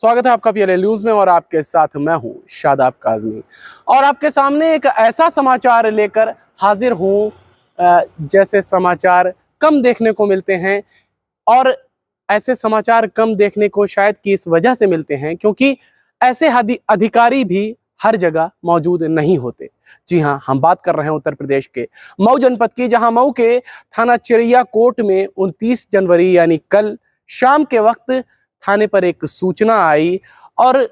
स्वागत है आपका पीएलए न्यूज में और आपके साथ मैं हूं शादाब काज़मी। और आपके सामने एक ऐसा समाचार लेकर हाजिर हूं जैसे समाचार कम देखने को मिलते हैं। और ऐसे समाचार कम देखने को शायद कि इस वजह से मिलते हैं क्योंकि ऐसे अधिकारी भी हर जगह मौजूद नहीं होते। जी हाँ, हम बात कर रहे हैं उत्तर प्रदेश के मऊ जनपद की, जहां मऊ के थाना चिरैया कोट में 29 जनवरी यानी कल शाम के वक्त थाने पर एक सूचना आई और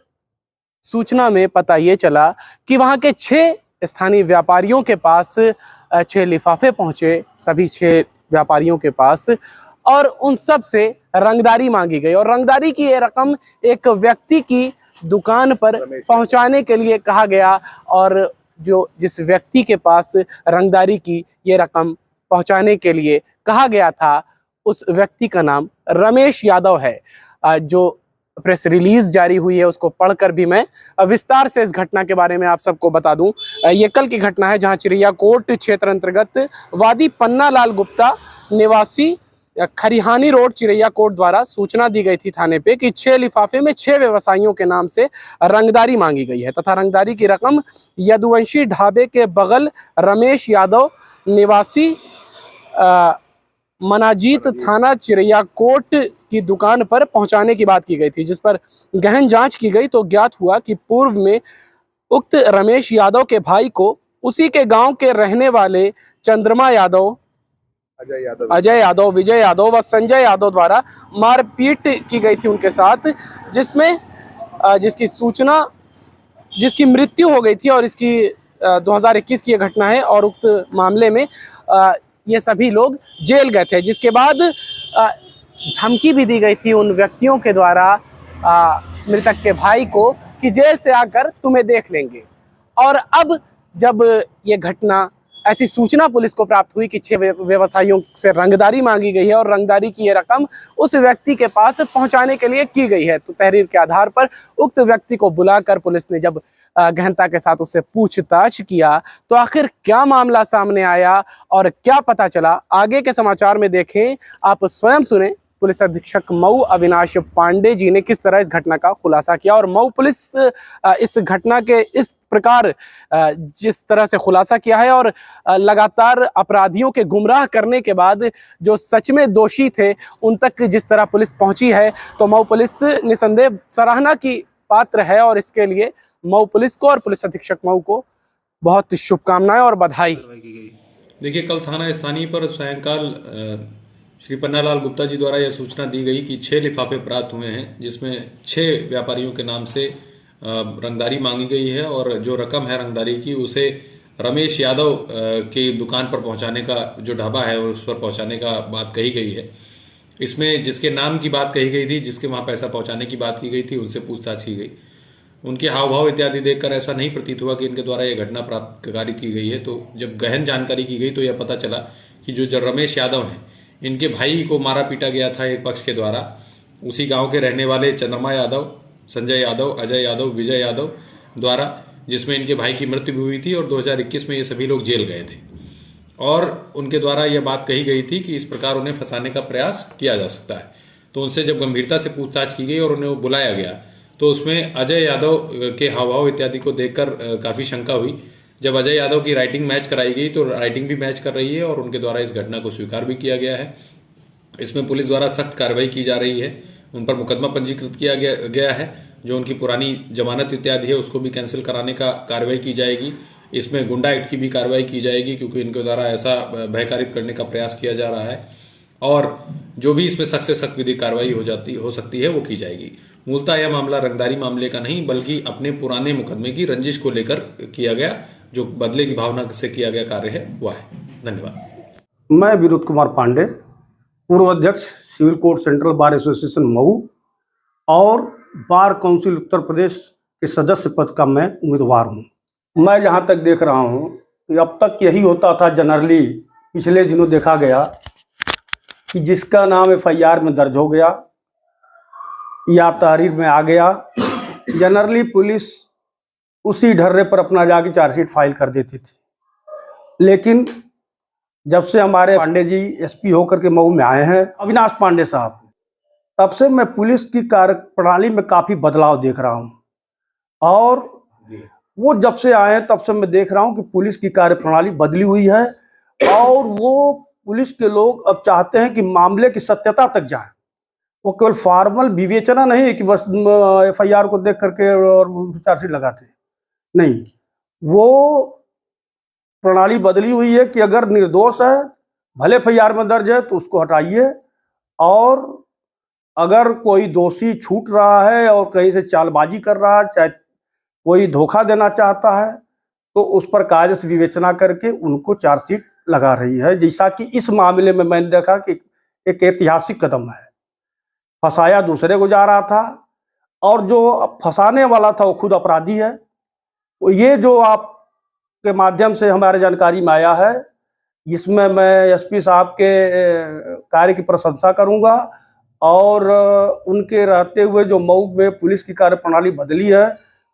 सूचना में पता ये चला कि वहां के 6 स्थानीय व्यापारियों के पास 6 लिफाफे पहुंचे, सभी 6 व्यापारियों के पास, और उन सब से रंगदारी मांगी गई। और रंगदारी की ये रकम एक व्यक्ति की दुकान पर पहुंचाने के लिए कहा गया। और जिस व्यक्ति के पास रंगदारी की ये रकम पहुंचाने के लिए कहा गया था, उस व्यक्ति का नाम रमेश यादव है। जो प्रेस रिलीज जारी हुई है उसको पढ़कर भी मैं विस्तार से इस घटना के बारे में आप सबको बता दूं। ये कल की घटना है जहां चिरैया कोट क्षेत्र अंतर्गत वादी पन्ना लाल गुप्ता निवासी खरिहानी रोड चिरैया कोट द्वारा सूचना दी गई थी थाने पे कि 6 लिफाफे में 6 व्यवसायियों के नाम से रंगदारी मांगी गई है तथा रंगदारी की रकम यदुवंशी ढाबे के बगल रमेश यादव निवासी मनाजीत थाना चिरैया कोट की दुकान पर पहुंचाने की बात की गई थी, जिस पर गहन जांच की गई तो ज्ञात हुआ कि पूर्व में उक्त रमेश यादव के भाई को उसी के गांव के रहने वाले चंद्रमा यादव, अजय यादव, विजय यादव व संजय यादव द्वारा मारपीट की गई थी उनके साथ, जिसकी मृत्यु हो गई थी। और इसकी 2021 की यह घटना है और उक्त मामले में ये सभी लोग जेल गए थे, जिसके बाद धमकी भी दी गई थी उन व्यक्तियों के द्वारा मृतक के भाई को कि जेल से आकर तुम्हें देख लेंगे। और अब जब ये घटना, ऐसी सूचना पुलिस को प्राप्त हुई कि 6 व्यवसायियों से रंगदारी मांगी गई है और रंगदारी की ये रकम उस व्यक्ति के पास पहुंचाने के लिए की गई है, तो तहरीर के आधार पर उक्त व्यक्ति को बुलाकर पुलिस ने जब गहनता के साथ उससे पूछताछ किया तो आखिर क्या मामला सामने आया और क्या पता चला, आगे के समाचार में देखें, आप स्वयं सुने। पुलिस अधीक्षक मऊ अविनाश पांडे जी ने किस तरह इस घटना का खुलासा किया और मऊ पुलिस इस घटना के इस प्रकार जिस तरह से खुलासा किया है और लगातार अपराधियों के गुमराह करने के बाद जो सच में दोषी थे उन तक जिस तरह पुलिस पहुंची है, तो मऊ पुलिस निसंदेह सराहना की पात्र है। और इसके लिए मऊ पुलिस को और पुलिस अधीक्षक मऊ को बहुत शुभकामनाएं और बधाई। देखिए, कल थाना स्थानीय पर सायंकाल श्री पन्नालाल गुप्ता जी द्वारा यह सूचना दी गई कि 6 लिफाफे प्राप्त हुए हैं जिसमें 6 व्यापारियों के नाम से रंगदारी मांगी गई है और जो रकम है रंगदारी की उसे रमेश यादव की दुकान पर पहुंचाने का, जो ढाबा है उस पर पहुंचाने का बात कही गई है। इसमें जिसके नाम की बात कही गई थी, जिसके वहां पैसा पहुंचाने की बात की गई थी, उनसे पूछताछ की गई। उनके हाव भाव इत्यादि देखकर ऐसा नहीं प्रतीत हुआ कि इनके द्वारा यह घटना कारित की गई है। तो जब गहन जानकारी की गई तो यह पता चला कि जो रमेश यादव हैं, इनके भाई को मारा पीटा गया था एक पक्ष के द्वारा, उसी गांव के रहने वाले चंद्रमा यादव, संजय यादव, अजय यादव, विजय यादव द्वारा, जिसमें इनके भाई की मृत्यु भी हुई थी और 2021 में ये सभी लोग जेल गए थे। और उनके द्वारा यह बात कही गई थी कि इस प्रकार उन्हें फंसाने का प्रयास किया जा सकता है। तो उनसे जब गंभीरता से पूछताछ की गई और उन्हें बुलाया गया तो उसमें अजय यादव के हावभाव इत्यादि को देखकर काफी शंका हुई। जब अजय यादव की राइटिंग मैच कराई गई तो राइटिंग भी मैच कर रही है और उनके द्वारा इस घटना को स्वीकार भी किया गया है। इसमें पुलिस द्वारा सख्त कार्रवाई की जा रही है, उन पर मुकदमा पंजीकृत किया गया है। जो उनकी पुरानी जमानत इत्यादि है उसको भी कैंसिल कराने का कार्रवाई की जाएगी। इसमें गुंडा एक्ट की भी कार्रवाई की जाएगी क्योंकि इनके द्वारा ऐसा भयकारित करने का प्रयास किया जा रहा है और जो भी इसमें सख्त से सख्त विधिक कार्रवाई हो सकती है वो की जाएगी। मूलतः यह मामला रंगदारी मामले का नहीं बल्कि अपने पुराने मुकदमे की रंजिश को लेकर किया गया, जो बदले की भावना से किया गया कार्य है वह है। धन्यवाद। मैं विनोद कुमार पांडे, पूर्व अध्यक्ष civil court central bar association Mau और बार काउंसिल उत्तर प्रदेश के सदस्य पद का मैं उम्मीदवार हूं। मैं जहां तक देख रहा हूं कि अब तक यही होता था, जनरली पिछले दिनों देखा गया कि जिसका नाम FIR में दर्ज हो गया या तहरीर में आ गया, जनरली पुलिस उसी ढर्रे पर अपना जाके चार्जशीट फाइल कर देती थी। लेकिन जब से हमारे पांडे जी SP होकर के मऊ में आए हैं, अविनाश पांडे साहब, तब से मैं पुलिस की कार्य प्रणाली में काफी बदलाव देख रहा हूँ। और वो जब से आए हैं तब से मैं देख रहा हूँ कि पुलिस की कार्य प्रणाली बदली हुई है और वो पुलिस के लोग अब चाहते हैं कि मामले की सत्यता तक जाए। वो केवल फॉर्मल विवेचना नहीं है कि बस FIR को देख करके और चार्जशीट लगाते हैं, नहीं, वो प्रणाली बदली हुई है कि अगर निर्दोष है, भले FIR में दर्ज है तो उसको हटाइए, और अगर कोई दोषी छूट रहा है और कहीं से चालबाजी कर रहा है, चाहे कोई धोखा देना चाहता है, तो उस पर कायदे से विवेचना करके उनको चार्जशीट लगा रही है। जैसा कि इस मामले में मैंने देखा कि एक ऐतिहासिक कदम है। फंसाया दूसरे को जा रहा था और जो फंसाने वाला था वो खुद अपराधी है। तो ये जो आपके माध्यम से हमारे जानकारी में आया है, इसमें मैं SP साहब के कार्य की प्रशंसा करूंगा और उनके रहते हुए जो मऊ में पुलिस की कार्य प्रणाली बदली है,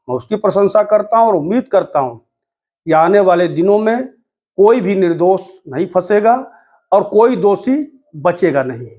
मैं उसकी प्रशंसा करता हूं और उम्मीद करता हूं कि आने वाले दिनों में कोई भी निर्दोष नहीं फंसेगा और कोई दोषी बचेगा नहीं।